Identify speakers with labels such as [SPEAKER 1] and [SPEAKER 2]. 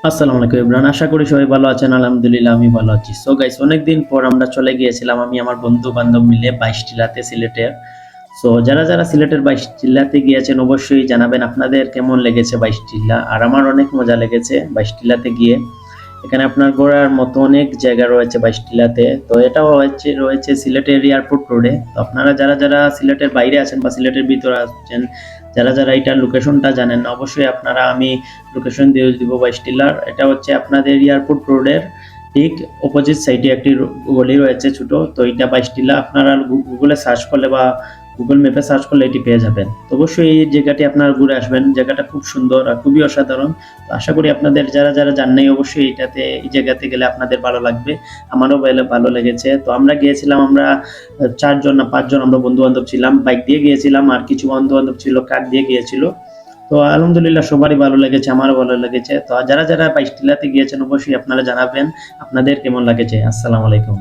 [SPEAKER 1] আসসালামু আলাইকুম ইমরান, আশা করি সবাই ভালো আছেন। আলহামদুলিল্লাহ আমি ভালো আছি। সো গাইস, অনেকদিন পর আমরা চলে গিয়েছিলাম আমি আমার বন্ধু বান্ধব মিলে 22 টিলাতে সিলেটের। সো যারা যারা সিলেটের 22 টিলাতে গিয়েছেন অবশ্যই জানাবেন আপনাদের কেমন লেগেছে 22 টিলা। আর আমার অনেক মজা লেগেছে 22 টিলাতে গিয়ে। এখানে আপনার ঘোরার মতো অনেক জায়গা রয়েছে 22 টিলাতে। তো এটাও রয়েছে সিলেটের এয়ারপোর্ট রোডে। তো আপনারা যারা যারা সিলেটের বাইরে আছেন বা সিলেটের ভিতরে আছেন, যারা যারা এটার লোকেশনটা জানেন না, অবশ্যই আপনারা আমি লোকেশন দিয়ে দিব 22 টিলার। এটা হচ্ছে আপনাদের এয়ারপোর্ট রোডের ঠিক অপোজিট সাইডে একটি গলি রয়েছে ছোট। তো এটা 22 টিলা, আপনারা গুগলে সার্চ করলে বা গুগল ম্যাপে সার্চ করলে এটি পেয়ে যাবেন। তো অবশ্যই এই জায়গাটি আপনারা ঘুরে আসবেন, জায়গাটা খুব সুন্দর আর খুবই অসাধারণ। তো আশা করি আপনাদের যারা যারা যান নাই অবশ্যই এই জায়গাতে গেলে আপনাদের ভালো লাগবে। আমারও ভালো লেগেছে। তো আমরা গিয়েছিলাম, আমরা 4 জন না 5 জন আমরা বন্ধু বান্ধব ছিলাম, বাইক দিয়ে গিয়েছিলাম আর কিছু বন্ধু বান্ধব ছিল কার দিয়ে গিয়েছিল। তো আলহামদুলিল্লাহ সবারই ভালো লেগেছে, আমারও ভালো লেগেছে। তো যারা যারা 22 টিলাতে গিয়েছেন অবশ্যই আপনারা জানাবেন আপনাদের কেমন লাগেছে। আসসালামু আলাইকুম।